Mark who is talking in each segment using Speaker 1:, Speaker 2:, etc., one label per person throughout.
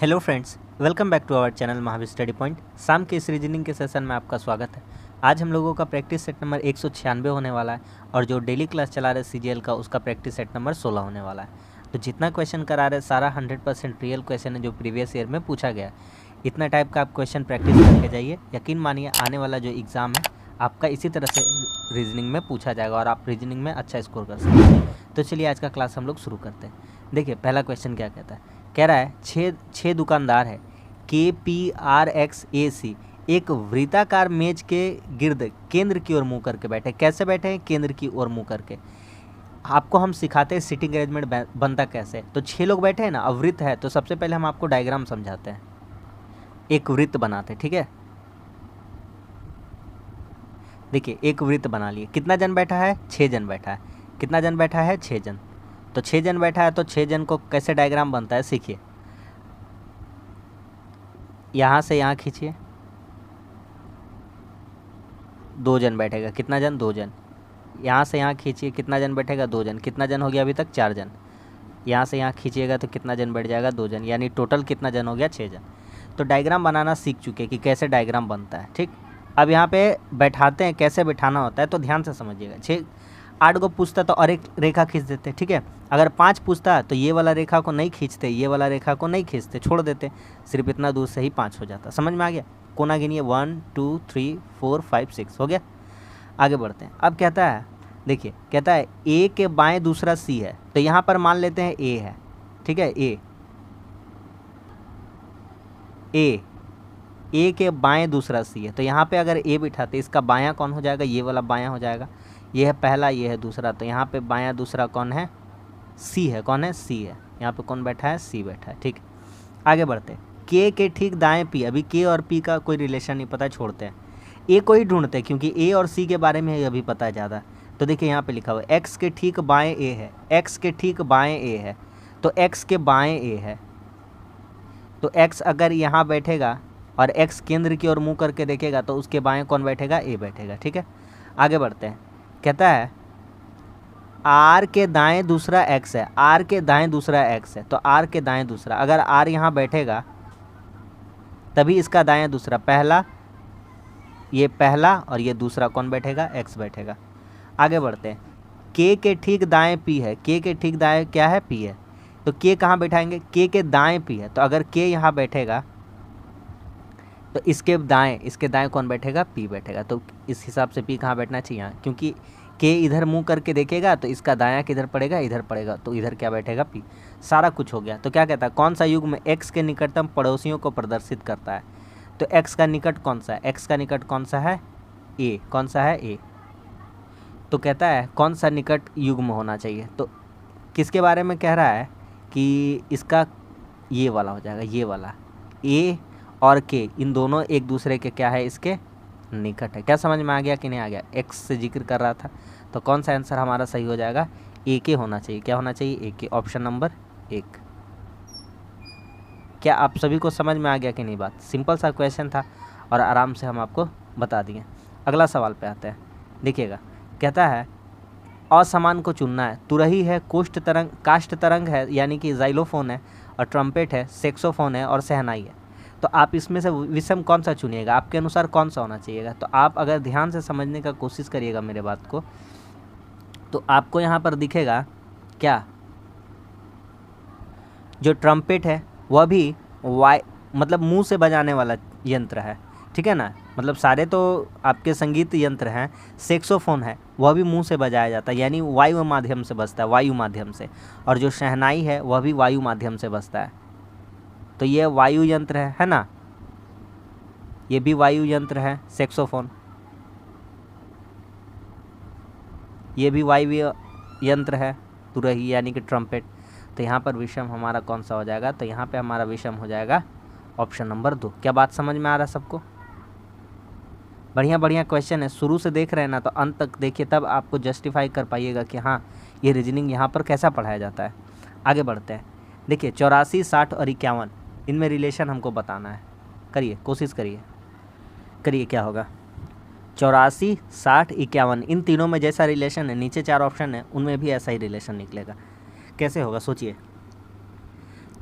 Speaker 1: Hello friends, welcome back to our channel Mahavir study point. शाम के इस रीजनिंग के सेशन में आपका स्वागत है। आज हम लोगों का प्रैक्टिस सेट नंबर 196 होने वाला है और जो डेली क्लास चला रहे सीजीएल का उसका प्रैक्टिस सेट नंबर 16 होने वाला है। तो जितना क्वेश्चन करा रहे सारा 100% रियल क्वेश्चन है जो प्रीवियस ईयर में पूछा गया है। इतना टाइप का आप क्वेश्चन प्रैक्टिस करके जाइए, यकीन मानिए आने वाला जो एग्ज़ाम है आपका इसी तरह से रीजनिंग में पूछा जाएगा और आप रीजनिंग में अच्छा स्कोर कर सकते हैं। तो चलिए आज का क्लास हम लोग शुरू करते हैं। देखिए पहला क्वेश्चन क्या कहता है, कह रहा है छः दुकानदार है KPRXAC एक वृत्ताकार मेज के गिर्द केंद्र की ओर मुंह करके बैठे। कैसे बैठे हैं? केंद्र की ओर मुंह करके। आपको हम सिखाते हैं सिटिंग अरेंजमेंट बनता कैसे। तो 6 लोग बैठे हैं ना, अब वृत्त है तो सबसे पहले हम आपको डायग्राम समझाते हैं। एक वृत्त बनाते हैं, ठीक है। देखिए एक वृत्त बना लिए। कितना जन बैठा है? 6 जन बैठा है। कितना जन बैठा है? 6 जन। तो 6 जन बैठा है तो 6 जन को कैसे डायग्राम बनता है सीखिए। यहाँ से यहाँ खींचिए, 2 जन बैठेगा। कितना जन? 2 जन। यहाँ से यहाँ खींचिए, कितना जन बैठेगा? 2 जन। कितना जन हो गया अभी तक? 4 जन। यहाँ से यहाँ खींचिएगा तो कितना जन बैठ जाएगा? 2 जन। यानी टोटल कितना जन हो गया? 6 जन। तो डायग्राम बनाना सीख चुके कि कैसे डायग्राम बनता है, ठीक। अब यहाँ पे बैठाते हैं, कैसे बैठाना होता है तो ध्यान से समझिएगा। 8 को पूछता तो और एक रेखा खींच देते, ठीक है। अगर 5 पूछता तो ये वाला रेखा को नहीं खींचते, ये वाला रेखा को नहीं खींचते, छोड़ देते। सिर्फ इतना दूर से ही 5 हो जाता। समझ में आ गया? कोना गिनिए, 1 2 3 4 5 6 हो गया। आगे बढ़ते हैं। अब कहता है, देखिए कहता है ए के बाएं दूसरा सी है। तो यहाँ पर मान लेते हैं ए है, ठीक है। ए के बाएं दूसरा सी है। तो यहाँ पे अगर ए बिठाते इसका बायां कौन हो जाएगा? ये वाला बायां हो जाएगा। ये है पहला, ये है दूसरा। तो यहाँ पे बायां दूसरा कौन है? सी है। कौन है? सी है। यहाँ पे कौन बैठा है? सी बैठा है, ठीक। आगे बढ़ते हैं। के ठीक दाएं पी। अभी के और पी का कोई रिलेशन नहीं पता, छोड़ते हैं। ए को ही ढूंढते हैं क्योंकि ए और सी के बारे में अभी पता है ज़्यादा। तो देखिए यहाँ पे लिखा हुआ है एक्स के ठीक बाएँ ए है। एक्स के ठीक बाएँ ए है तो एक्स के बाएँ ए है। तो एक्स अगर यहाँ बैठेगा और एक्स केंद्र की ओर मुँह करके देखेगा तो उसके बाएँ कौन बैठेगा? ए बैठेगा, ठीक है। आगे बढ़ते हैं। कहता है आर के दाएं दूसरा एक्स है। आर के दाएं दूसरा एक्स है तो आर के दाएं दूसरा, अगर आर यहाँ बैठेगा तभी इसका दाएं दूसरा, पहला ये पहला और ये दूसरा कौन बैठेगा? एक्स बैठेगा। आगे बढ़ते हैं। के ठीक दाएं पी है। के ठीक दाएं क्या है? पी है। तो के कहाँ बैठाएंगे? के दाएं पी है। तो अगर के यहाँ बैठेगा तो इसके दाएं कौन बैठेगा? पी बैठेगा। तो इस हिसाब से पी कहाँ बैठना चाहिए? यहाँ, क्योंकि के इधर मुंह करके देखेगा तो इसका दायां किधर पड़ेगा? इधर पड़ेगा। तो इधर क्या बैठेगा? पी। सारा कुछ हो गया। तो क्या कहता है, कौन सा युग्म एक्स के निकटतम पड़ोसियों को प्रदर्शित करता है? तो एक्स का निकट कौन सा है? एक्स का निकट कौन सा है? ए। कौन सा है? ए। तो कहता है कौन सा निकट युग्म होना चाहिए। तो किसके बारे में कह रहा है कि इसका ये वाला हो जाएगा, ये वाला। ए और के इन दोनों एक दूसरे के क्या है? इसके निकट है। क्या समझ में आ गया कि नहीं आ गया? एक्स से जिक्र कर रहा था तो कौन सा आंसर हमारा सही हो जाएगा? ए के होना चाहिए। क्या होना चाहिए? ए के, ऑप्शन नंबर 1। क्या आप सभी को समझ में आ गया कि नहीं बात? सिंपल सा क्वेश्चन था और आराम से हम आपको बता दिए। अगला सवाल पे आते हैं। देखिएगा कहता है असमान को चुनना है। तुरही है, काष्ठ तरंग है यानी कि जाइलोफोन है, और ट्रम्पेट है, सेक्सोफोन है और शहनाई है। तो आप इसमें से विषम कौन सा चुनिएगा? आपके अनुसार कौन सा होना चाहिएगा? तो आप अगर ध्यान से समझने का कोशिश करिएगा मेरे बात को, तो आपको यहाँ पर दिखेगा क्या, जो ट्रम्पेट है वह भी मतलब मुंह से बजाने वाला यंत्र है, ठीक है ना। मतलब सारे तो आपके संगीत यंत्र हैं। सेक्सोफोन है वह भी मुंह से बजाया जाता है, यानी वायु माध्यम से बजता है, वायु माध्यम से। और जो शहनाई है वह भी वायु माध्यम से बजता है। तो ये वायु यंत्र है ना, ये भी वायु यंत्र है सेक्सोफोन, ये भी वायु यंत्र है तुरही यानी कि ट्रम्पेट। तो यहाँ पर विषम हमारा कौन सा हो जाएगा? तो यहाँ पे हमारा विषम हो जाएगा ऑप्शन नंबर 2। क्या बात समझ में आ रहा है सबको? बढ़िया बढ़िया क्वेश्चन है, शुरू से देख रहे हैं ना तो अंत तक देखिए, तब आपको जस्टिफाई कर पाइएगा कि हाँ ये रीजनिंग यहाँ पर कैसा पढ़ाया जाता है। आगे बढ़ते हैं। देखिए 84, 60 और 51 इनमें रिलेशन हमको बताना है। करिए, कोशिश करिए क्या होगा। 84, 60, 51 इन तीनों में जैसा रिलेशन है, नीचे 4 ऑप्शन है उनमें भी ऐसा ही रिलेशन निकलेगा। कैसे होगा सोचिए।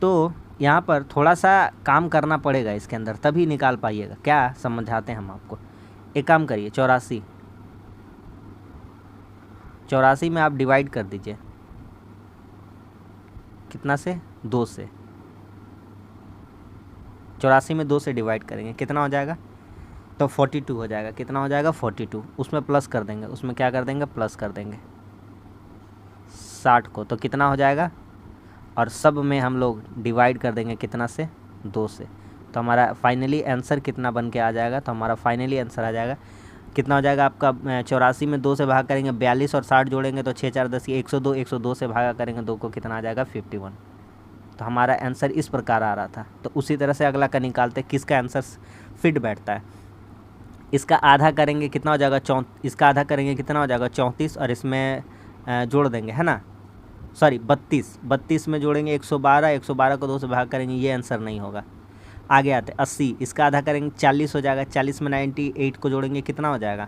Speaker 1: तो यहाँ पर थोड़ा सा काम करना पड़ेगा इसके अंदर, तभी निकाल पाइएगा। क्या समझाते हैं हम आपको। एक काम करिए, 84 में आप डिवाइड कर दीजिए, कितना से, 2 से। 84 में 2 से डिवाइड करेंगे, कितना हो जाएगा, तो 42 हो जाएगा। कितना हो जाएगा, 42। उसमें प्लस कर देंगे, उसमें क्या कर देंगे, प्लस कर देंगे 60 को, तो कितना हो जाएगा। और सब में हम लोग डिवाइड कर देंगे कितना से, 2 से। तो हमारा फाइनली आंसर कितना बन के आ जाएगा, तो हमारा फाइनली आंसर आ जाएगा, कितना हो जाएगा आपका, 84 में 2 से भाग करेंगे 42 और 60 जोड़ेंगे तो 6 4 10 102, 102 से भागा करेंगे 2 को, कितना आ जाएगा 51। तो हमारा आंसर इस प्रकार आ रहा था। तो उसी तरह से अगला का निकालते, किसका आंसर फिट बैठता है। इसका आधा करेंगे, कितना हो जाएगा, इसका आधा करेंगे, कितना हो जाएगा 34, और इसमें जोड़ देंगे, है ना, सॉरी 32 में जोड़ेंगे 112, 112 को 2 से भाग करेंगे, ये आंसर नहीं होगा। आगे आते 80, इसका आधा करेंगे 40 हो जाएगा, 40 में 98 को जोड़ेंगे, कितना हो जाएगा,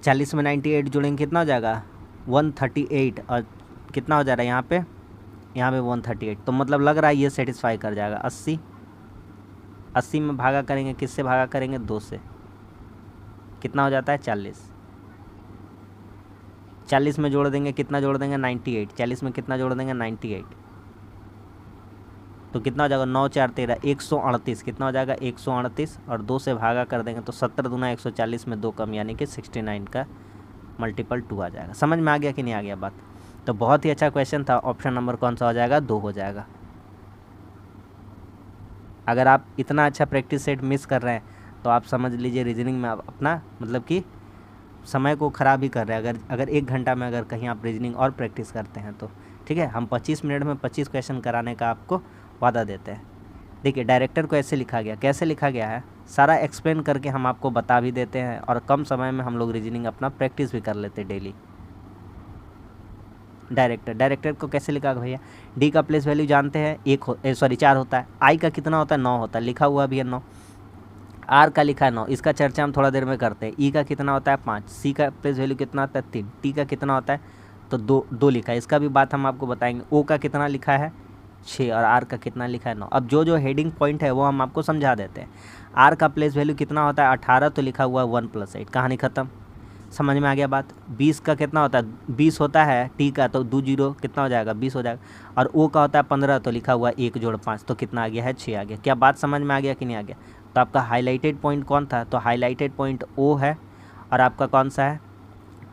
Speaker 1: 40 में 98 जोड़ेंगे, कितना हो जाएगा 138, और कितना हो जा रहा है यहाँ पे 138। तो मतलब लग रहा है ये सेटिस्फाई कर जाएगा। 80 में भागा करेंगे, किससे भागा करेंगे, 2 से, कितना हो जाता है 40। 40 में जोड़ देंगे, कितना जोड़ देंगे 98, 40 में कितना जोड़ देंगे 98, तो कितना हो जाएगा 9 4 13 138, कितना हो जाएगा 138, और 2 से भागा कर देंगे तो 70 दूना 140 में 2 कम, यानी कि 69 का मल्टीपल 2 आ जाएगा। समझ में आ गया कि नहीं आ गया बात। तो बहुत ही अच्छा क्वेश्चन था। ऑप्शन नंबर कौन सा हो जाएगा, 2 हो जाएगा। अगर आप इतना अच्छा प्रैक्टिस सेट मिस कर रहे हैं तो आप समझ लीजिए रीजनिंग में आप अपना मतलब कि समय को ख़राब ही कर रहे हैं। अगर 1 घंटा में अगर कहीं आप रीजनिंग और प्रैक्टिस करते हैं तो ठीक है, हम 25 मिनट में 25 क्वेश्चन कराने का आपको वादा देते हैं। देखिए डायरेक्टर को ऐसे लिखा गया, कैसे लिखा गया है सारा एक्सप्लेन करके हम आपको बता भी देते हैं, और कम समय में हम लोग रीजनिंग अपना प्रैक्टिस भी कर लेते हैं डेली। डायरेक्टर को कैसे लिखा भैया, डी का प्लेस वैल्यू जानते हैं 4 होता है, आई का कितना होता है 9 होता है, लिखा हुआ भी है 9, आर का लिखा है 9, इसका चर्चा हम थोड़ा देर में करते हैं। ई का कितना होता है 5, सी का प्लेस वैल्यू कितना होता है 3, टी का कितना होता है तो 2 लिखा है, इसका भी बात हम आपको बताएंगे। ओ का कितना लिखा है 6, और आर का कितना लिखा है 9। अब जो हेडिंग पॉइंट है वो हम आपको समझा देते हैं। आर का प्लेस वैल्यू कितना होता है 18, तो लिखा हुआ है 1 + 8, कहानी ख़त्म। समझ में आ गया बात। 20 का कितना होता है 20 होता है, टी का तो 2 0 कितना हो जाएगा 20 हो जाएगा, और ओ का होता है 15, तो लिखा हुआ 1 + 5, तो कितना आ गया है 6 आ गया। क्या बात समझ में आ गया कि नहीं आ गया। तो आपका हाईलाइटेड पॉइंट कौन था, तो हाईलाइटेड पॉइंट ओ है, और आपका कौन सा है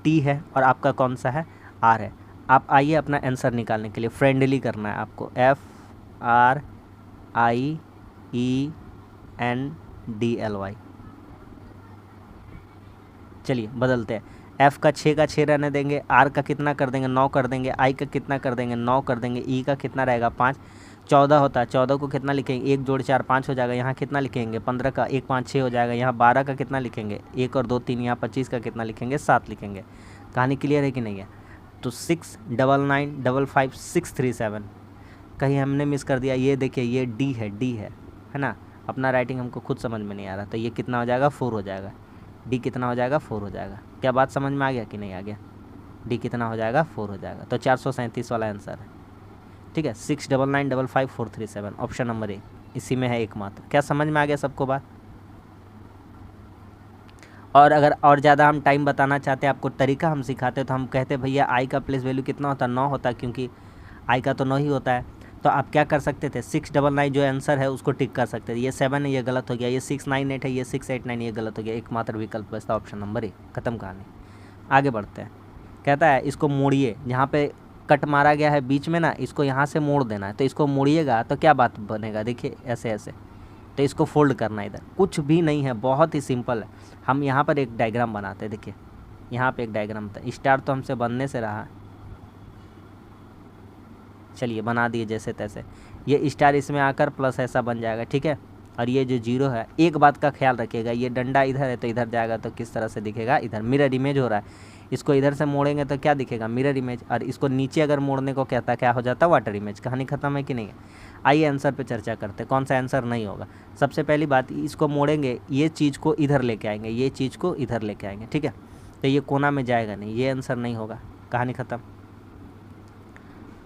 Speaker 1: टी है, और आपका कौन सा है आर है। आप आइए अपना आंसर निकालने के लिए फ्रेंडली करना है आपको, FRIENDLY। चलिए बदलते हैं, एफ़ का 6 का 6 रहने देंगे, आर का कितना कर देंगे 9 कर देंगे, आई का कितना कर देंगे 9 कर देंगे, ई का कितना रहेगा 5, 14 होता है 14 को कितना लिखेंगे 1 जोड़ 4 5 हो जाएगा, यहाँ कितना लिखेंगे 15 का 1 5 6 हो जाएगा, यहाँ 12 का कितना लिखेंगे 1 और 2 3, यहाँ 25 का कितना लिखेंगे 7 लिखेंगे। कहानी क्लियर है कि नहीं है। तो 69955 कहीं हमने मिस कर दिया, ये देखिए ये डी है ना, अपना राइटिंग हमको खुद समझ में नहीं आ रहा, तो ये कितना हो जाएगा 4 हो जाएगा, डी कितना हो जाएगा 4 हो जाएगा। क्या बात समझ में आ गया कि नहीं आ गया, डी कितना हो जाएगा 4 हो जाएगा। तो 437 वाला आंसर है, ठीक है। 699554337 ऑप्शन नंबर ए, इसी में है एकमात्र। क्या समझ में आ गया सबको बात। और अगर और ज़्यादा हम टाइम बताना चाहते हैं, आपको तरीका हम सिखाते हैं, तो हम कहते हैं भैया आई का प्लेस वैल्यू कितना होता है 9 होता है, क्योंकि आई का तो 9 ही होता है। तो आप क्या कर सकते थे 699 जो आंसर है उसको टिक कर सकते थे, ये 7 है ये गलत हो गया, ये 698 है ये 689 ये गलत हो गया, एकमात्र विकल्प बचता ऑप्शन नंबर ए। खत्म कहानी, आगे बढ़ते हैं। कहता है इसको मोड़िए, जहाँ पे कट मारा गया है बीच में ना, इसको यहाँ से मोड़ देना है, तो इसको मोड़िएगा तो क्या बात बनेगा, देखिए ऐसे ऐसे, तो इसको फोल्ड करना है इधर, कुछ भी नहीं है, बहुत ही सिंपल है। हम यहाँ पर एक डायग्राम बनाते हैं, देखिए यहाँ पे एक डायग्राम था, स्टार तो हमसे बनने से रहा, चलिए बना दिए जैसे तैसे, ये स्टार इसमें आकर प्लस ऐसा बन जाएगा, ठीक है। और ये जो 0 है, एक बात का ख्याल रखिएगा, ये डंडा इधर है तो इधर जाएगा तो किस तरह से दिखेगा, इधर मिरर इमेज हो रहा है, इसको इधर से मोड़ेंगे तो क्या दिखेगा मिरर इमेज, और इसको नीचे अगर मोड़ने को कहता क्या हो जाता वाटर इमेज। कहानी खत्म है कि नहीं है। आइए आंसर पे चर्चा करते हैं, कौन सा आंसर नहीं होगा। सबसे पहली बात, इसको मोड़ेंगे, ये चीज़ को इधर लेके आएंगे, ये चीज़ को इधर लेके आएंगे, ठीक है, तो ये कोना में जाएगा नहीं, ये आंसर नहीं होगा। कहानी ख़त्म।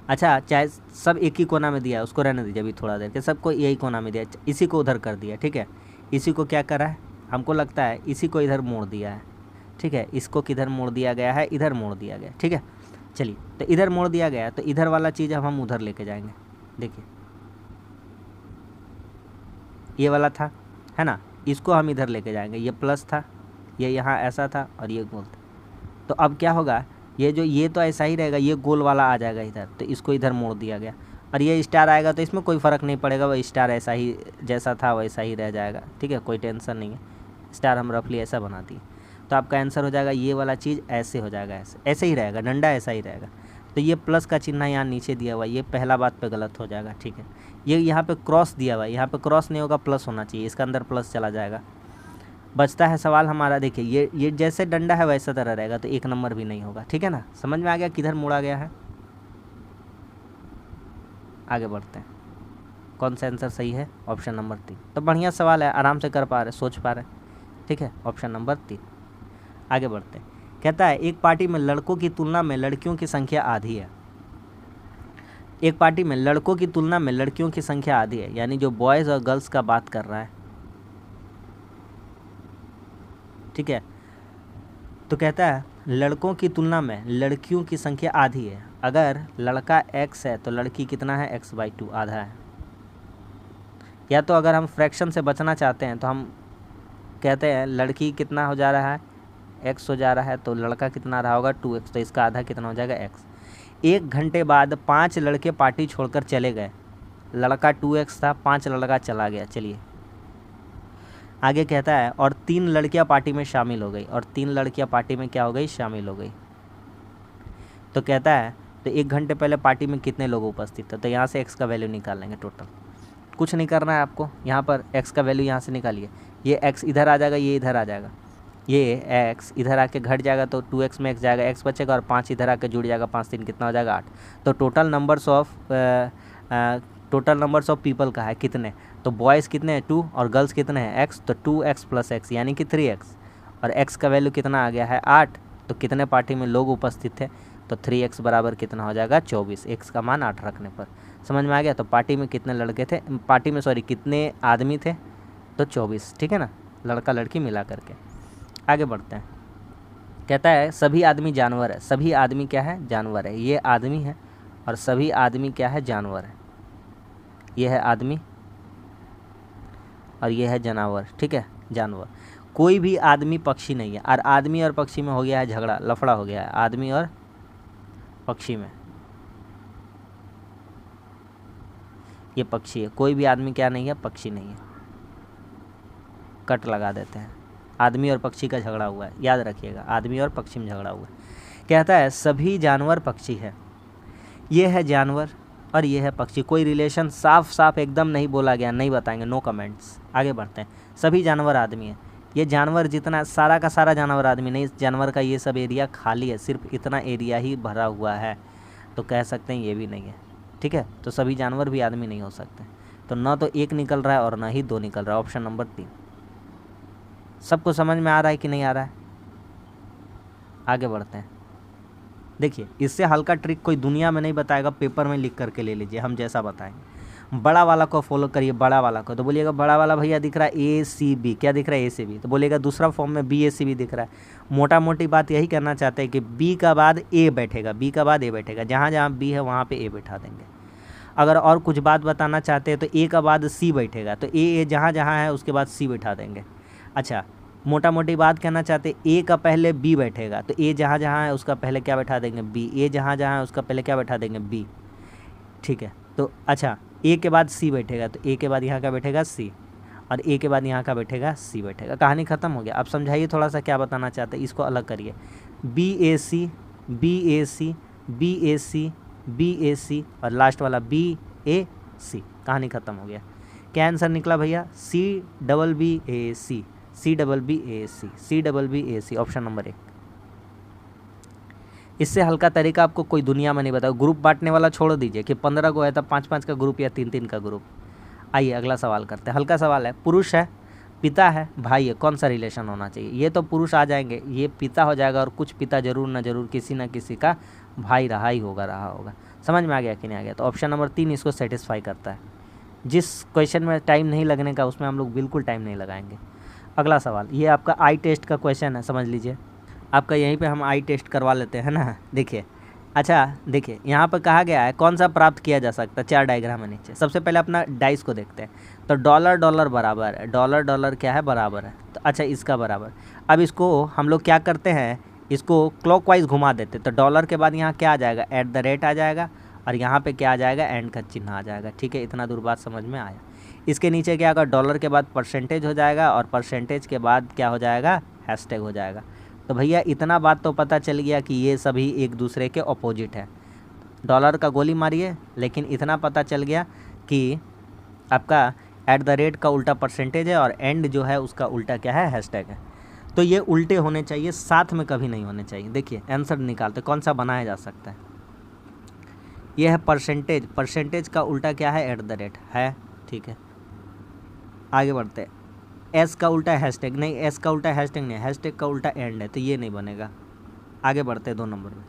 Speaker 1: अच्छा, चाहे सब एक ही कोना में दिया है, उसको रहने दीजिए अभी थोड़ा देर के, सबको यही कोना में दिया, इसी को उधर कर दिया, ठीक है। इसी को क्या करा है, हमको लगता है इसी को इधर मोड़ दिया है, ठीक है। इसको किधर मोड़ दिया गया है, इधर मोड़ दिया गया, ठीक है। चलिए, तो इधर मोड़ दिया गया, तो इधर वाला चीज़ अब हम उधर लेके जाएंगे। देखिए ये वाला था, है ना, इसको हम इधर लेके जाएंगे। ये प्लस था, ये यहाँ ऐसा था और ये गोल था। तो अब क्या होगा, ये तो ऐसा ही रहेगा, ये गोल वाला आ जाएगा इधर, तो इसको इधर मोड़ दिया गया। और ये स्टार आएगा तो इसमें कोई फ़र्क नहीं पड़ेगा, वह स्टार ऐसा ही जैसा था वैसा ही रह जाएगा, ठीक है, कोई टेंशन नहीं है। स्टार हम रफली ऐसा बना दिए, तो आपका आंसर हो जाएगा ये वाला चीज़ ऐसे हो जाएगा, ऐसे ही रहेगा, डंडा ऐसा ही रहेगा। तो ये प्लस का चिन्ह यहाँ नीचे दिया हुआ है, ये पहला बात पे गलत हो जाएगा, ठीक है। ये यहाँ पे क्रॉस दिया हुआ है, यहाँ पे क्रॉस नहीं होगा, प्लस होना चाहिए, इसका अंदर प्लस चला जाएगा। बचता है सवाल हमारा, देखिए ये जैसे डंडा है वैसा तरह रहेगा, तो 1 नंबर भी नहीं होगा, ठीक है ना। समझ में आ गया किधर मुड़ा गया है। आगे बढ़ते हैं, कौन सा आंसर सही है, ऑप्शन नंबर 3। तो बढ़िया सवाल है, आराम से कर पा रहे, सोच पा रहे, ठीक है, ऑप्शन नंबर 3। आगे बढ़ते हैं, कहता है एक पार्टी में लड़कों की तुलना में लड़कियों की संख्या आधी है। एक पार्टी में लड़कों की तुलना में लड़कियों की संख्या आधी है, यानी जो बॉयज़ और गर्ल्स का बात कर रहा है, ठीक है। तो कहता है लड़कों की तुलना में लड़कियों की संख्या आधी है। अगर लड़का x है तो लड़की कितना है, x/2, आधा है। या तो अगर हम फ्रैक्शन से बचना चाहते हैं तो हम कहते हैं लड़की कितना हो जा रहा है, x हो जा रहा है, तो लड़का कितना रहा होगा, 2x, तो इसका आधा कितना हो जाएगा, x। 1 घंटे बाद 5 लड़के पार्टी छोड़कर चले गए। लड़का 2x था, 5 लड़का चला गया। चलिए आगे कहता है और 3 लड़कियां पार्टी में शामिल हो गई, और 3 लड़कियां पार्टी में क्या हो गई, शामिल हो गई। तो कहता है तो 1 घंटे पहले पार्टी में कितने लोग उपस्थित थे, तो यहाँ से x का वैल्यू निकाल लेंगे टोटल। कुछ नहीं करना है आपको, यहाँ पर x का वैल्यू यहाँ से निकालिए। ये x इधर आ जाएगा, ये इधर आ जाएगा, ये x इधर आके घट जाएगा, तो 2x में x जाएगा, x बचेगा, और 5 इधर आके जुड़ जाएगा, 5 3 कितना हो जाएगा, 8। तो टोटल नंबर्स ऑफ पीपल का है कितने, तो बॉयज़ कितने हैं 2 और गर्ल्स कितने हैं x, तो 2x + x यानी कि 3x, और x का वैल्यू कितना आ गया है 8। तो कितने पार्टी में लोग उपस्थित थे, तो 3x बराबर कितना हो जाएगा 24, x का मान 8 रखने पर। समझ में आ गया। तो पार्टी में कितने लड़के थे, कितने आदमी थे, तो 24, ठीक है ना, लड़का लड़की मिला करके। आगे बढ़ते हैं, कहता है सभी आदमी जानवर है। सभी आदमी क्या है, जानवर है। ये आदमी है और सभी आदमी क्या है, जानवर है। ये है आदमी और ये है जानवर, ठीक है, जानवर। कोई भी आदमी पक्षी नहीं है, और आदमी और पक्षी में हो गया है झगड़ा, लफड़ा हो गया है आदमी और पक्षी में। ये पक्षी है, कोई भी आदमी क्या नहीं है, पक्षी नहीं है। कट लगा देते हैं, आदमी और पक्षी का झगड़ा हुआ है, याद रखिएगा, आदमी और पक्षी में झगड़ा हुआ है। कहता है सभी जानवर पक्षी है। ये है जानवर और ये है पक्षी, कोई रिलेशन साफ साफ एकदम नहीं बोला गया, नहीं बताएंगे, नो कमेंट्स। आगे बढ़ते हैं, सभी जानवर आदमी है। ये जानवर जितना सारा का सारा जानवर आदमी नहीं, इस जानवर का ये सब एरिया खाली है, सिर्फ इतना एरिया ही भरा हुआ है, तो कह सकते हैं ये भी नहीं है, ठीक है। तो सभी जानवर भी आदमी नहीं हो सकते, तो ना तो 1 निकल रहा है और ना ही 2 निकल रहा है, ऑप्शन नंबर 3। सबको समझ में आ रहा है कि नहीं आ रहा है। आगे बढ़ते हैं, देखिए इससे हल्का ट्रिक कोई दुनिया में नहीं बताएगा, पेपर में लिख करके ले लीजिए, हम जैसा बताएंगे। बड़ा वाला को फॉलो करिए, बड़ा वाला को, तो बोलिएगा बड़ा वाला भैया दिख रहा है ACB, क्या दिख रहा है, ACB, तो बोलिएगा दूसरा फॉर्म में BACB दिख रहा है। मोटा मोटी बात यही करना चाहते हैं कि B का बाद A बैठेगा, B का बाद A बैठेगा, जहाँ जहाँ B है वहाँ पे A बैठा देंगे। अगर और कुछ बात बताना चाहते हैं तो A का बाद C बैठेगा, तो A जहाँ जहाँ है उसके बाद C बैठा देंगे। अच्छा, मोटा मोटी बात कहना चाहते A का पहले B बैठेगा, तो A जहाँ जहाँ है उसका पहले क्या बैठा देंगे, B। A जहाँ जहाँ है उसका पहले क्या बैठा देंगे, B, ठीक है। तो अच्छा, A के बाद C बैठेगा, तो A के बाद यहाँ का बैठेगा C, और A के बाद यहाँ का बैठेगा C बैठेगा। कहानी ख़त्म हो गया। अब समझाइए थोड़ा सा क्या बताना चाहते हैं, इसको अलग करिए। BAC BAC BAC BAC और लास्ट वाला BAC, कहानी ख़त्म हो गया। क्या आंसर निकला भैया, CBBAC, CBBAC, CBBAC, option number 1। इससे हल्का तरीका आपको कोई दुनिया में नहीं बताओ। ग्रुप बांटने वाला छोड़ दीजिए कि 15 को है तब 5-5 का ग्रुप या 3-3 का ग्रुप। आइए अगला सवाल करते हैं, हल्का सवाल है। पुरुष है, पिता है, भाई है, कौन सा रिलेशन होना चाहिए। ये तो पुरुष आ जाएंगे, ये पिता हो जाएगा, और कुछ पिता जरूर ना जरूर किसी ना किसी का भाई रहा ही होगा, समझ में आ गया कि नहीं आ गया? तो ऑप्शन नंबर 3 इसको सेटिस्फाई करता है। जिस क्वेश्चन में टाइम नहीं लगने का उसमें हम लोग बिल्कुल टाइम नहीं लगाएंगे। अगला सवाल, ये आपका आई टेस्ट का क्वेश्चन है, समझ लीजिए। आपका यहीं पे हम आई टेस्ट करवा लेते हैं ना। देखिए, अच्छा देखिए यहाँ पर कहा गया है कौन सा प्राप्त किया जा सकता है, 4 डायग्राम है नीचे। सबसे पहले अपना डाइस को देखते हैं। तो डॉलर डॉलर बराबर है, डॉलर डॉलर क्या है, बराबर है। तो अच्छा इसका बराबर, अब इसको हम लोग क्या करते हैं, इसको क्लॉकवाइज घुमा देते। तो डॉलर के बाद यहाँ क्या आ जाएगा, एट द रेट आ जाएगा, और यहाँ पे क्या आ जाएगा, एंड का चिन्ह आ जाएगा। ठीक है, इतना दूर बात समझ में आया। इसके नीचे क्या होगा, डॉलर के बाद परसेंटेज हो जाएगा, और परसेंटेज के बाद क्या हो जाएगा, हैशटैग हो जाएगा। तो भैया इतना बात तो पता चल गया कि ये सभी एक दूसरे के अपोजिट है। डॉलर का गोली मारिए, लेकिन इतना पता चल गया कि आपका एट द रेट का उल्टा परसेंटेज है, और एंड जो है उसका उल्टा क्या है, हैशटैग है। तो ये उल्टे होने चाहिए, साथ में कभी नहीं होने चाहिए। देखिए आंसर निकालते कौन सा बनाया जा सकता है। ये है परसेंटेज, परसेंटेज का उल्टा क्या है, एट द रेट है। ठीक है, आगे बढ़ते हैं। एस का उल्टा हैशटैग नहीं, एस का उल्टा हैशटैग नहीं, हैशटैग का उल्टा एंड है, तो ये नहीं बनेगा। आगे बढ़ते हैं 2 नंबर में,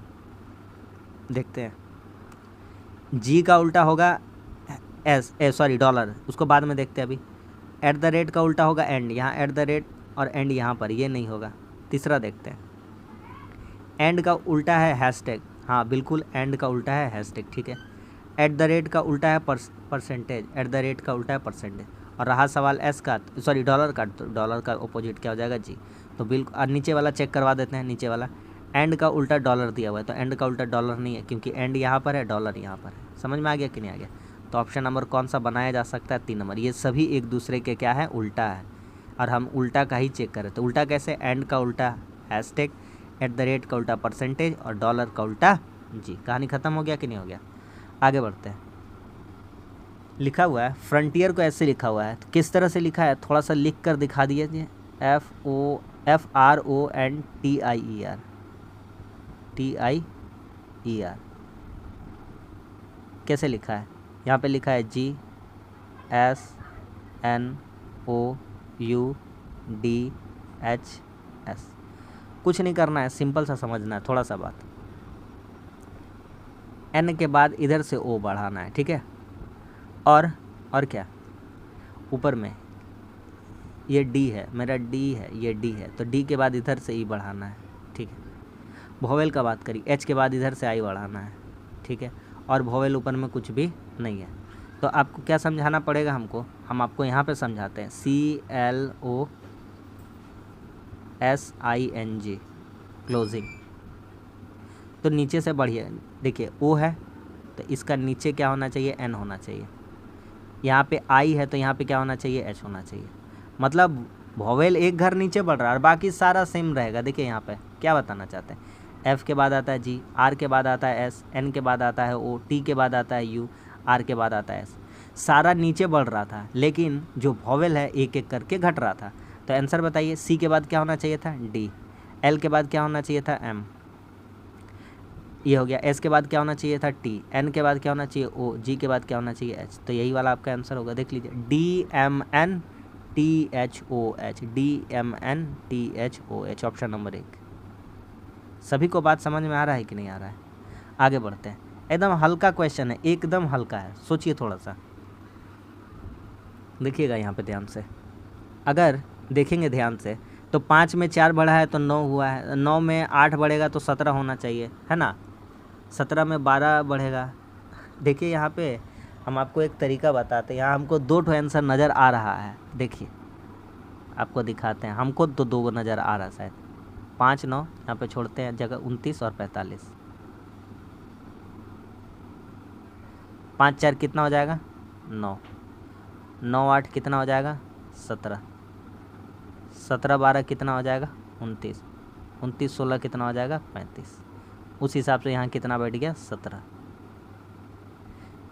Speaker 1: देखते हैं। जी का उल्टा होगा डॉलर, उसको बाद में देखते हैं। अभी एट द रेट का उल्टा होगा एंड, यहाँ एट द रेट और एंड यहाँ पर, ये नहीं होगा। तीसरा देखते हैं, एंड का उल्टा है हैशटैग, हाँ बिल्कुल एंड का उल्टा है हैशटैग। ठीक है, एट द रेट का उल्टा है परसेंटेज, एट द रेट का उल्टा है परसेंटेज। और रहा सवाल एस का, डॉलर का, तो डॉलर का अपोजिट क्या हो जाएगा, जी। तो बिल्कुल, और नीचे वाला चेक करवा देते हैं। नीचे वाला एंड का उल्टा डॉलर दिया हुआ है, तो एंड का उल्टा डॉलर नहीं है, क्योंकि एंड यहाँ पर है, डॉलर यहाँ पर है। समझ में आ गया कि नहीं आ गया? तो ऑप्शन नंबर कौन सा बनाया जा सकता है, 3 नंबर। ये सभी एक दूसरे के क्या है, उल्टा है, और हम उल्टा का ही चेक करें। तो उल्टा कैसे, एंड का उल्टा हैशटैग, एट द रेट का उल्टा परसेंटेज, और डॉलर का उल्टा जी। कहानी खत्म हो गया कि नहीं हो गया? आगे बढ़ते हैं। लिखा हुआ है फ्रंटियर को ऐसे लिखा हुआ है, तो किस तरह से लिखा है, थोड़ा सा लिख कर दिखा दीजिए। FRONTIER कैसे लिखा है? यहाँ पे लिखा है GSNOUDHS। कुछ नहीं करना है, सिंपल सा समझना है, थोड़ा सा बात। N के बाद इधर से O बढ़ाना है, ठीक है। और क्या, ऊपर में ये D है, मेरा D है, ये D है, तो D के बाद इधर से E बढ़ाना है, ठीक है। वोवेल का बात करी, H के बाद इधर से I बढ़ाना है, ठीक है। और वोवेल ऊपर में कुछ भी नहीं है। तो आपको क्या समझाना पड़ेगा हमको, हम आपको यहाँ पे समझाते हैं। CLOSING closing. तो नीचे से बढ़िए, देखिए O है तो इसका नीचे क्या होना चाहिए, N होना चाहिए। यहाँ पे I है तो यहाँ पे क्या होना चाहिए, H होना चाहिए। मतलब वोवेल एक घर नीचे बढ़ रहा है और बाकी सारा सेम रहेगा। देखिए यहाँ पे क्या बताना चाहते हैं, F के बाद आता है G, R के बाद आता है S, N के बाद आता है O, T के बाद आता है U, R के बाद आता है S। सारा नीचे बढ़ रहा था, लेकिन जो वोवेल है एक एक करके घट रहा था। तो आंसर बताइए, C के बाद क्या होना चाहिए था, D, L के बाद क्या होना चाहिए था, M, ये हो गया। S के बाद क्या होना चाहिए था, T, N के बाद क्या होना चाहिए, O, G के बाद क्या होना चाहिए, H। तो यही वाला आपका आंसर होगा, देख लीजिए, DMNTHOH, DMNTHOH, ऑप्शन नंबर 1। सभी को बात समझ में आ रहा है कि नहीं आ रहा है? आगे बढ़ते हैं। एकदम हल्का क्वेश्चन है, एकदम हल्का है, सोचिए थोड़ा सा, देखिएगा यहाँ पे ध्यान से। अगर देखेंगे ध्यान से तो 5 में 4 बढ़ा है तो 9 हुआ है, 9 में 8 बढ़ेगा तो 17 होना चाहिए, है ना। 17 में 12 बढ़ेगा। देखिए यहाँ पे हम आपको एक तरीका बताते हैं, यहाँ हमको 2 ठो आंसर नज़र आ रहा है। देखिए आपको दिखाते हैं, हमको तो 2 नज़र आ रहा है शायद। 5 9 यहाँ पे छोड़ते हैं जगह, 29 और 45। 5 4 कितना हो जाएगा, 9, 9 8 कितना हो जाएगा, 17, 17 12 कितना हो जाएगा, 29, 29 16 कितना हो जाएगा, 35। उस हिसाब से यहाँ कितना बैठ गया, 17।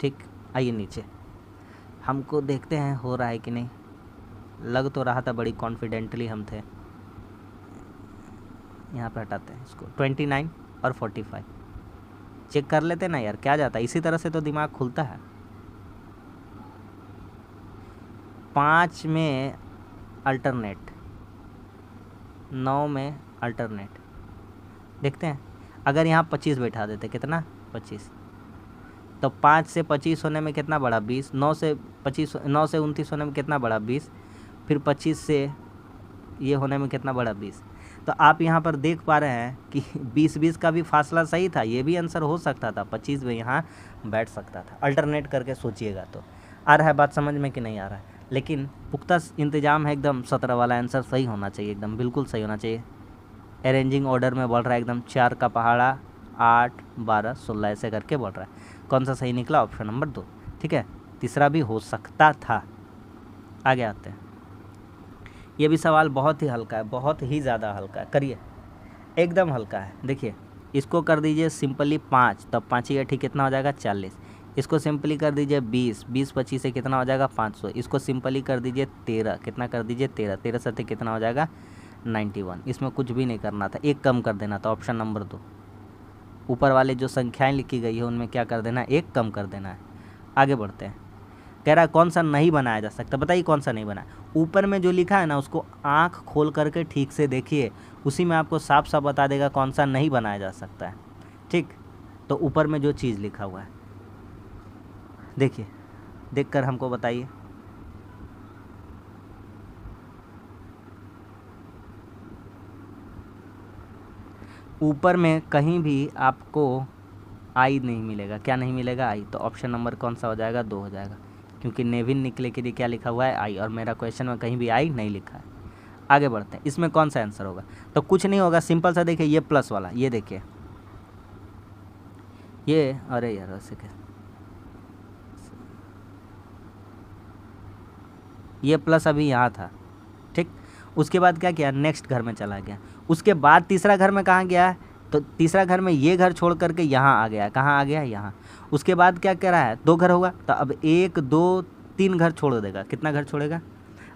Speaker 1: ठीक, आइए नीचे, हमको देखते हैं हो रहा है कि नहीं। लग तो रहा था, बड़ी कॉन्फिडेंटली हम थे। यहाँ पे हटाते हैं इसको, 29 और 45 चेक कर लेते ना यार, क्या जाता है, इसी तरह से तो दिमाग खुलता है। 5 में अल्टरनेट, 9 में अल्टरनेट, देखते हैं। अगर यहाँ 25 बैठा देते, कितना, 25, तो 5 से 25 होने में कितना बढ़ा 20, 9 से 29 होने में कितना बढ़ा 20, फिर 25 से ये होने में कितना बढ़ा 20। तो आप यहाँ पर देख पा रहे हैं कि 20-20 का भी फासला सही था, ये भी आंसर हो सकता था, 25 भी यहाँ बैठ सकता था। अल्टरनेट करके सोचिएगा। तो आ रहा है बात समझ में कि नहीं आ रहा है? लेकिन पुख्ता इंतजाम है एकदम। 17 वाला आंसर सही होना चाहिए, एकदम बिल्कुल सही होना चाहिए। अरेंजिंग ऑर्डर में बढ़ रहा है एकदम, 4 का पहाड़ा, 8, 12, 16 ऐसे करके बढ़ रहा है। कौन सा सही निकला? Option number 2। ठीक है, तीसरा भी हो सकता था। आगे आते हैं। ये भी सवाल बहुत ही हल्का है, बहुत ही ज़्यादा हल्का है। करिए, एकदम हल्का है। देखिए, इसको कर दीजिए सिंपली 5, तब 5 ही ठीक कितना हो जाएगा 40। इसको सिंपली कर दीजिए 20, 20 25 से कितना हो जाएगा 500। इसको सिंपली कर दीजिए 13, कितना कर दीजिए 13, 13 से कितना हो जाएगा 91। इसमें कुछ भी नहीं करना था, एक कम कर देना था। ऑप्शन नंबर 2, ऊपर वाले जो संख्याएं लिखी गई है उनमें क्या कर देना है, एक कम कर देना है। आगे बढ़ते हैं। कह रहा है कौन सा नहीं बनाया जा सकता, बताइए कौन सा नहीं बनाया। ऊपर में जो लिखा है ना उसको आँख खोल करके ठीक से देखिए, उसी में आपको साफ साफ बता देगा कौन सा नहीं बनाया जा सकता है। ठीक, तो ऊपर में जो चीज़ लिखा हुआ है देखिए, देखकर हमको बताइए। ऊपर में कहीं भी आपको आई नहीं मिलेगा। क्या नहीं मिलेगा? आई। तो ऑप्शन नंबर कौन सा हो जाएगा? 2 हो जाएगा, क्योंकि नेविन निकले के लिए क्या लिखा हुआ है? आई, और मेरा क्वेश्चन में कहीं भी आई नहीं लिखा है। आगे बढ़ते हैं। इसमें कौन सा आंसर होगा? तो कुछ नहीं होगा, सिंपल सा। देखिए ये प्लस वाला, ये देखिए ये, अरे यार वैसे क्या, ये प्लस अभी यहाँ था। ठीक, उसके बाद क्या किया, नेक्स्ट घर में चला गया। उसके बाद तीसरा घर में कहाँ गया? तो तीसरा घर में ये घर छोड़ करके यहाँ आ गया। कहाँ आ गया? यहाँ। उसके बाद क्या कह रहा है, 2 घर होगा, तो अब 1 2 3 घर छोड़ देगा। कितना घर छोड़ेगा?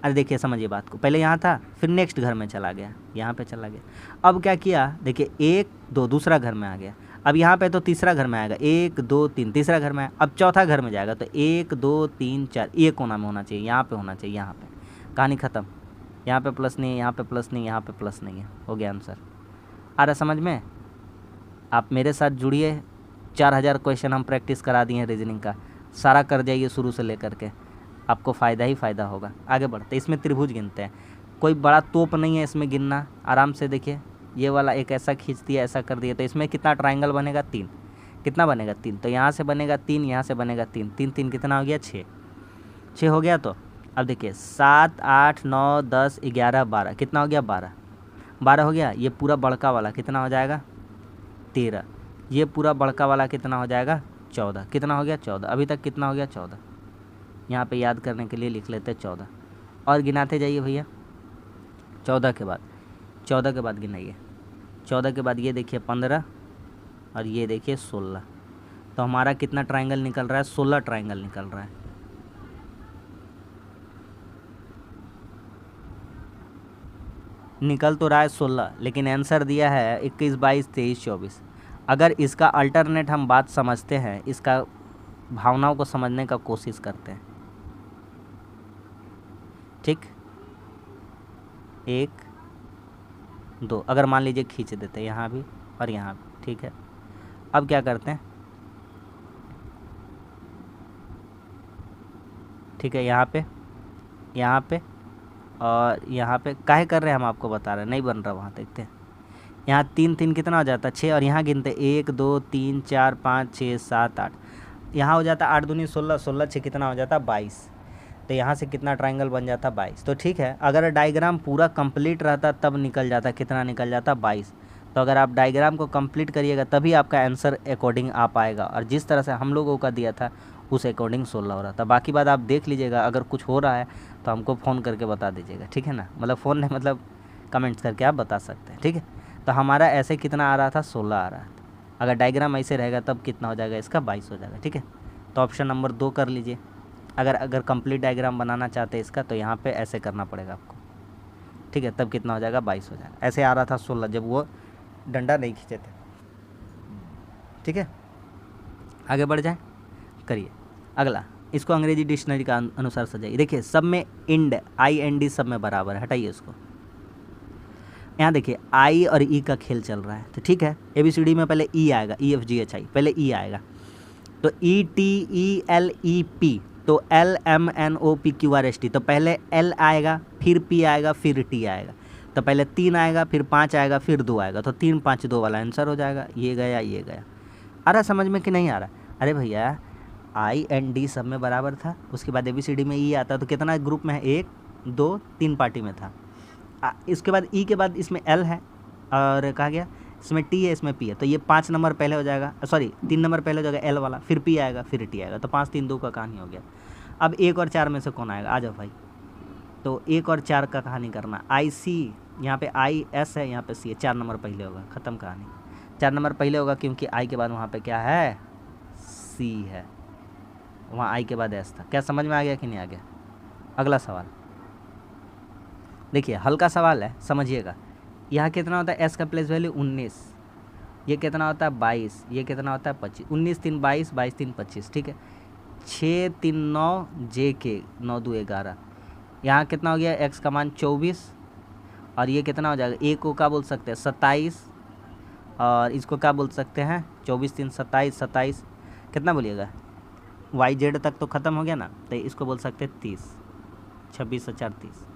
Speaker 1: अरे देखिए समझिए बात को, पहले यहाँ था, फिर नेक्स्ट घर में चला गया, यहाँ पे चला गया। अब क्या किया, देखिए 1 2 दूसरा घर में आ गया। अब यहाँ पे तो तीसरा घर में आएगा, 1 2 3 तीसरा घर में आया। अब चौथा घर में जाएगा, तो 1 2 3 4 ये कोना में होना चाहिए, यहाँ पे होना चाहिए। यहाँ पे कहानी ख़त्म। यहाँ पे प्लस नहीं है, यहाँ पे प्लस नहीं है, यहाँ पे प्लस नहीं है। हो गया आंसर। आ रहा समझ में? आप मेरे साथ जुड़िए, 4000 क्वेश्चन हम प्रैक्टिस करा दिए हैं रीजनिंग का, सारा कर जाइए शुरू से लेकर के, आपको फ़ायदा ही फ़ायदा होगा। आगे बढ़ते, इसमें त्रिभुज गिनते हैं। कोई बड़ा तोप नहीं है इसमें गिनना, आराम से देखिए। ये वाला एक ऐसा खींच दिया, ऐसा कर दिया, तो इसमें कितना ट्राइंगल बनेगा? 3। कितना बनेगा? 3। तो यहाँ से बनेगा 3, यहाँ से बनेगा 3, 3 3 कितना हो गया? 6। 6 हो गया। तो अब देखिए 7 8 9 10 11 12 कितना हो गया? 12। 12 हो गया। ये पूरा बड़का वाला कितना हो जाएगा? 13। ये पूरा बड़का वाला कितना हो जाएगा? 14। कितना हो गया? 14। अभी तक कितना हो गया? 14। यहाँ पे याद करने के लिए लिख लेते हैं 14, और गिनाते जाइए भैया। 14 के बाद, 14 के बाद गिनाइए। 14 के बाद ये देखिए 15, और ये देखिए 16। तो हमारा कितना ट्रायंगल निकल रहा है? 16 ट्रायंगल निकल रहा है। निकल तो रहा है 16, लेकिन आंसर दिया है 21 22 23 24। अगर इसका अल्टरनेट हम बात समझते हैं, इसका भावनाओं को समझने का कोशिश करते हैं। ठीक, 1 2, अगर मान लीजिए खींच देते हैं यहाँ भी और यहाँ भी। ठीक है, अब क्या करते हैं? ठीक है, यहाँ पे और यहाँ पे काहे कर रहे हैं हम, आपको बता रहे हैं, नहीं बन रहा। वहाँ देखते हैं, यहाँ 3 3 कितना हो जाता है? 6, और यहाँ गिनते 1 2 3 4 5 6 7 8, यहाँ हो जाता 8 दूनी 16, 16 6 कितना हो जाता? 22। तो यहाँ से कितना ट्रायंगल बन जाता? 22। तो ठीक है, अगर डायग्राम पूरा कंप्लीट रहता तब निकल जाता, कितना निकल जाता? 22। तो अगर आप डायग्राम को कंप्लीट करिएगा तभी आपका आंसर अकॉर्डिंग आ पाएगा, और जिस तरह से हम लोगों का दिया था उस अकॉर्डिंग 16 हो रहा था। बाकी बात आप देख लीजिएगा, अगर कुछ हो रहा है तो हमको फ़ोन करके बता दीजिएगा। ठीक है ना, मतलब फ़ोन नहीं, मतलब कमेंट्स करके आप बता सकते हैं। ठीक है, तो हमारा ऐसे कितना आ रहा था? 16 आ रहा था। अगर डायग्राम ऐसे रहेगा तब कितना हो जाएगा? इसका 22 हो जाएगा। ठीक है, तो ऑप्शन नंबर 2 कर लीजिए। अगर कंप्लीट डायग्राम बनाना चाहते हैं इसका, तो यहाँ पे ऐसे करना पड़ेगा आपको। ठीक है, तब कितना हो जाएगा? 22 हो जाएगा। ऐसे आ रहा था 16 जब वो डंडा नहीं खींचे थे। ठीक है, आगे बढ़ जाए, करिए अगला। इसको अंग्रेजी डिक्शनरी का अनुसार सजाइए। देखिए सब में इंड, IND सब में बराबर है, हटाइए इसको। यहाँ देखिए I और E का खेल चल रहा है। तो ठीक है, ABCD में पहले E आएगा, EFGHI, पहले E आएगा। तो ETELEP, तो LMNOPQRST, तो पहले L आएगा, फिर P आएगा, फिर T आएगा। तो पहले 3 आएगा, फिर 5 आएगा, फिर 2 आएगा, तो 3 5 2 वाला आंसर हो जाएगा। ये गया, ये गया। आ रहा समझ में कि नहीं आ रहा? अरे भैया IND सब में बराबर था, उसके बाद ABCD में E आता, तो कितना ग्रुप में है? 1 2 3 पार्टी में था। इसके बाद E के बाद इसमें L है, और कहा गया इसमें T है, इसमें P है, तो ये 5 नंबर पहले हो जाएगा, सॉरी 3 नंबर पहले हो जाएगा L वाला, फिर P आएगा, फिर T आएगा, तो 5 3 2 का कहानी हो गया। अब 1 और 4 में से कौन आएगा? आ जाओ भाई। तो 1 और 4 का कहानी करना। IC, यहाँ पे IS है, यहाँ पे C है, 4 नंबर पहले होगा, ख़त्म कहानी। 4 नंबर पहले होगा क्योंकि I के बाद वहाँ पे क्या है? C है, वहाँ I के बाद S था। क्या समझ में आ गया कि नहीं आ गया? अगला सवाल देखिए, हल्का सवाल है, समझिएगा। यहाँ कितना होता है? S का प्लेस वैल्यू 19, ये कितना होता है? 22, ये कितना होता है? 25। 19 3 22, 22 3 25, ठीक है। 6 3 9 JK, 9 2 11। यहाँ कितना हो गया? X का मान 24, और ये कितना हो जाएगा? A को क्या बोल सकते हैं? 27, और इसको क्या बोल सकते हैं? 24 3 27, 27 कितना बोलिएगा? YZ तक तो ख़त्म हो गया ना, तो इसको बोल सकते हैं 30, 26 और 4 30।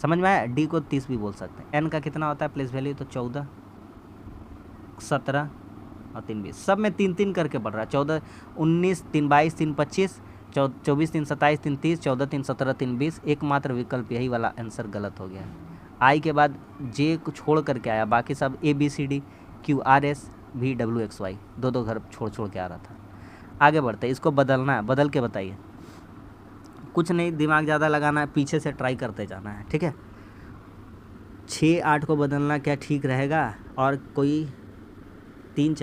Speaker 1: समझ में आया? D को 30 भी बोल सकते हैं। N का कितना होता है प्लेस वैल्यू? तो 14, 17 और 3 20, सब में 3 3 करके बढ़ रहा है। 14 19 3 22 3 25, 24 3 27 3 30, 14 3 17 3 20। एकमात्र विकल्प यही वाला आंसर गलत हो गया है। I के बाद J को छोड़ करके आया, बाकी सब ABCD QRS VWXY, 2 घर छोड़ के आ रहा था। आगे बढ़ते, इसको बदलना है, बदल के बताइए। कुछ नहीं, दिमाग ज़्यादा लगाना है, पीछे से ट्राई करते जाना है, ठीक है। 6 8 को बदलना क्या ठीक रहेगा? और कोई 3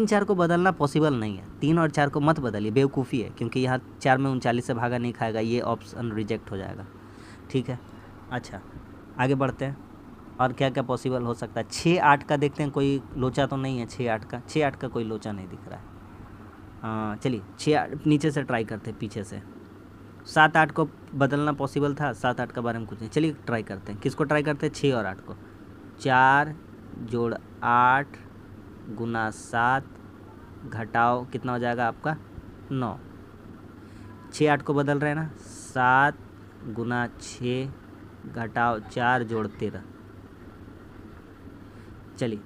Speaker 1: 4 को बदलना पॉसिबल नहीं है। 3 और 4 को मत बदलिए, बेवकूफ़ी है, क्योंकि यहाँ 4 में 39 से भागा नहीं खाएगा, ये ऑप्शन रिजेक्ट हो जाएगा, ठीक है। अच्छा, आगे बढ़ते हैं, और क्या क्या पॉसिबल हो सकता है। 6 8 का देखते हैं, कोई लोचा तो नहीं है 6 8 का कोई लोचा नहीं दिख रहा है। चलिए 6 8 नीचे से ट्राई करते हैं, पीछे से। 7 8 को बदलना पॉसिबल था, 7 8 के बारे में कुछ नहीं। चलिए ट्राई करते हैं, किसको ट्राई करते हैं? 6 और 8 को। 4 जोड़ 8 गुना 7 घटाओ कितना हो जाएगा आपका? 9। 6 8 को बदल रहे हैं ना, 7 गुना 6 घटाओ 4 जोड़ 13। चलिए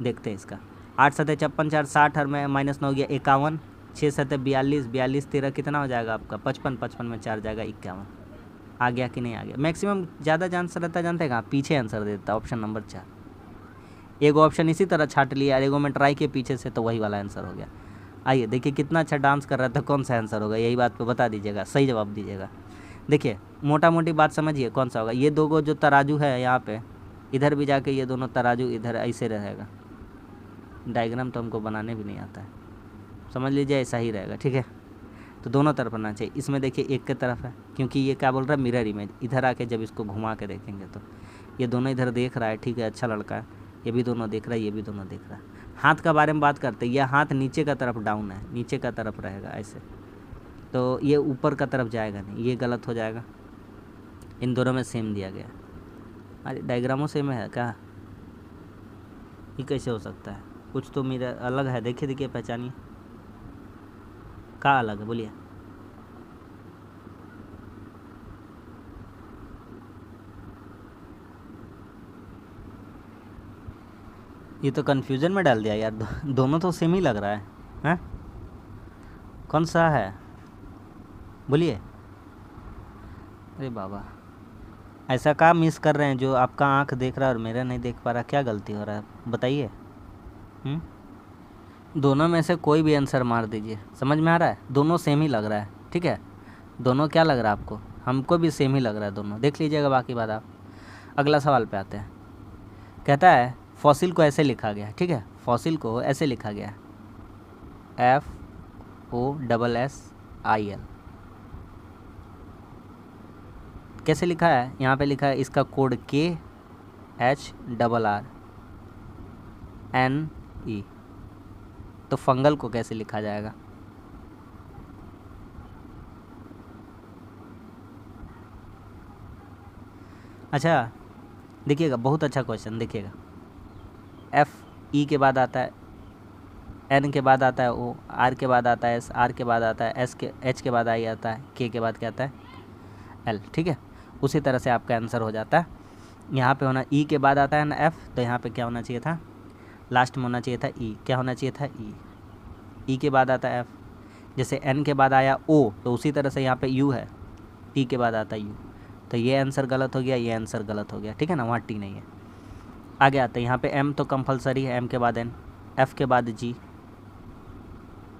Speaker 1: देखते हैं इसका। 8 7 56 4 60, और में -9 हो गया 51, 6 7 42, 42 13 कितना हो जाएगा आपका? 55, 55 में 4 जाएगा 51। आ गया कि नहीं आ गया? मैक्सिमम ज़्यादा आंसर रहता, जानते हैं कहाँ? पीछे आंसर देता, ऑप्शन नंबर 4। एगो ऑप्शन इसी तरह छाट लिया, एगो में ट्राई किए पीछे से, तो वही वाला आंसर हो गया। आइए देखिए कितना अच्छा डांस कर रहा था, कौन सा आंसर होगा? यही बात पे बता दीजिएगा, सही जवाब दीजिएगा। देखिए मोटा मोटी बात समझिए, कौन सा होगा? ये 2 गो जो तराजू है यहाँ पे, इधर भी जाके ये दोनों तराजू इधर ऐसे रहेगा। डायग्राम तो हमको बनाने भी नहीं आता है, समझ लीजिए ऐसा ही रहेगा, ठीक है। तो दोनों तरफ आना चाहिए। इसमें देखिए एक के तरफ है, क्योंकि ये क्या बोल रहा है? Mirror image. इधर आके जब इसको घुमा के देखेंगे तो ये दोनों इधर देख रहा है, ठीक है, अच्छा लड़का है। ये भी दोनों देख रहा है, ये भी दोनों देख रहा है। हाथ का बारे में बात करते हैं, यह हाथ नीचे का तरफ डाउन है, नीचे का तरफ रहेगा ऐसे, तो ये ऊपर का तरफ जाएगा नहीं, ये गलत हो जाएगा। इन दोनों में सेम दिया गया। अरे डायग्रामों सेम है क्या? ये कैसे हो सकता है? कुछ तो मेरा अलग है, देखिए पहचानिए, क्या अलग है बोलिए। ये तो कन्फ्यूजन में डाल दिया यार, दोनों तो सेम ही लग रहा है, हैं? कौन सा है बोलिए। अरे बाबा, ऐसा क्या मिस कर रहे हैं जो आपका आंख देख रहा है और मेरा नहीं देख पा रहा? क्या गलती हो रहा है बताइए। दोनों में से कोई भी आंसर मार दीजिए, समझ में आ रहा है? दोनों सेम ही लग रहा है, ठीक है। दोनों क्या लग रहा है आपको? हमको भी सेम ही लग रहा है, दोनों देख लीजिएगा, बाकी बात आप। अगला सवाल पे आते हैं। कहता है फॉसिल को ऐसे लिखा गया है, ठीक है, फॉसिल को ऐसे लिखा गया है, FOSSIL। कैसे लिखा है? यहाँ पे लिखा है इसका कोड KHRRNE। तो फंगल को कैसे लिखा जाएगा? अच्छा देखिएगा, बहुत अच्छा क्वेश्चन, देखिएगा। FE के बाद आता है एन के बाद आता है ओ, आर के बाद आता है एस, आर के बाद आता है एस, के एच के बाद आई आता है, के बाद क्या आता है एल। ठीक है, उसी तरह से आपका आंसर हो जाता है। यहाँ पे होना ई के बाद आता है ना एफ, तो यहाँ पे क्या होना चाहिए था, लास्ट में होना चाहिए था ई। क्या होना चाहिए था ई के बाद आता है एफ। जैसे एन के बाद आया ओ, तो उसी तरह से यहाँ पे यू है, टी के बाद आता है यू, तो ये आंसर गलत हो गया, ये आंसर गलत हो गया। ठीक है ना, वहाँ टी नहीं है। आगे आते हैं यहाँ पे एम तो कंपलसरी है, एम के बाद एन, एफ के बाद जी,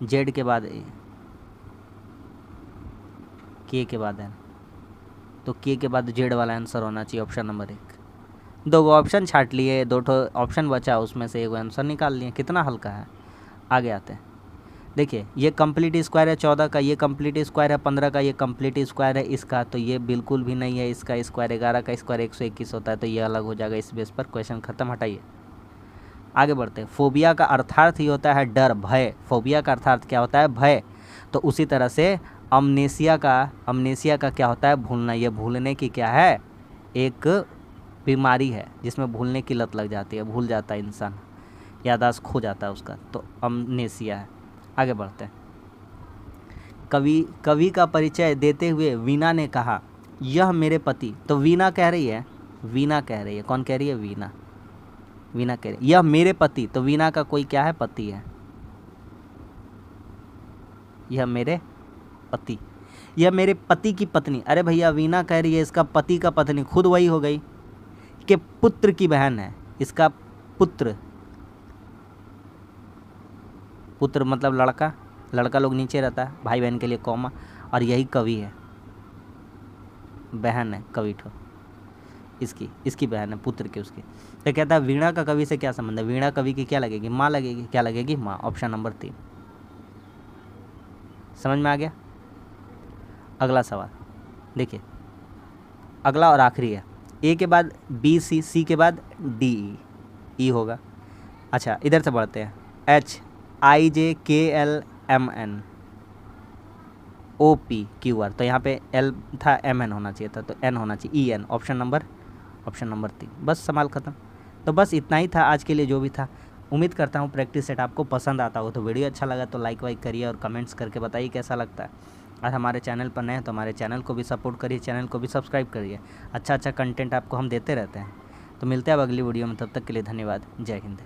Speaker 1: जेड के बाद ए, के बाद एन, तो के के बाद जेड वाला आंसर होना चाहिए ऑप्शन नंबर 1। 2 ऑप्शन छाट लिए, 2 ऑप्शन बचा, उसमें से एक आंसर निकाल लिए, कितना हल्का है। आगे आते हैं, देखिए ये कंप्लीट स्क्वायर है 14 का, ये कंप्लीट स्क्वायर है 15 का, ये कंप्लीट स्क्वायर है इसका, तो ये बिल्कुल भी नहीं है। इसका स्क्वायर 11 का स्क्वायर 121 होता है, तो ये अलग हो जाएगा इस बेस पर। क्वेश्चन खत्म, हटाइए। आगे बढ़ते हैं। फोबिया का अर्थार्थ ही होता है डर, भय। फोबिया का अर्थार्थ क्या होता है, भय। तो उसी तरह से अमनेसिया का क्या होता है, भूलना। ये भूलने की क्या है, एक बीमारी है जिसमें भूलने की लत लग जाती है, भूल जाता है इंसान, याददाश्त खो जाता है उसका, तो अमनेसिया है। आगे बढ़ते हैं। कवि का परिचय देते हुए वीणा ने कहा, यह मेरे पति। तो वीणा कह रही है, कौन कह रही है, वीणा कह रही है यह मेरे पति। तो वीणा का कोई क्या है, पति है, यह मेरे पति, यह मेरे पति की पत्नी। अरे भैया वीणा कह रही है इसका पति का पत्नी, खुद वही हो गई कि पुत्र की बहन है, इसका पुत्र मतलब लड़का लोग नीचे रहता है, भाई बहन के लिए कॉमा, और यही कवि है, बहन है कवि ठो, इसकी बहन है, पुत्र की उसकी। तो कहता है वीणा का कवि से क्या संबंध है, वीणा कवि की क्या लगेगी, माँ लगेगी। क्या लगेगी, माँ। ऑप्शन नंबर 3 समझ में आ गया। अगला सवाल देखिए, अगला और आखिरी है। ए के बाद बी सी, सी के बाद डी ई होगा। अच्छा इधर से बढ़ते हैं। H I J K L M N O P Q R, तो यहाँ पे एल था, एम एन होना चाहिए था, तो एन होना चाहिए, ई एन। Option number 3। बस सवाल ख़त्म। तो बस इतना ही था आज के लिए जो भी था। उम्मीद करता हूँ प्रैक्टिस सेट आपको पसंद आता हो। तो वीडियो अच्छा लगा तो लाइक वाइक करिए और कमेंट्स करके बताइए कैसा लगता है। और हमारे चैनल पर नए हैं तो हमारे चैनल को भी सपोर्ट करिए, चैनल को भी सब्सक्राइब करिए। अच्छा कंटेंट आपको हम देते रहते हैं। तो मिलते हैं अब अगली वीडियो में, तब तक के लिए धन्यवाद। जय हिंद।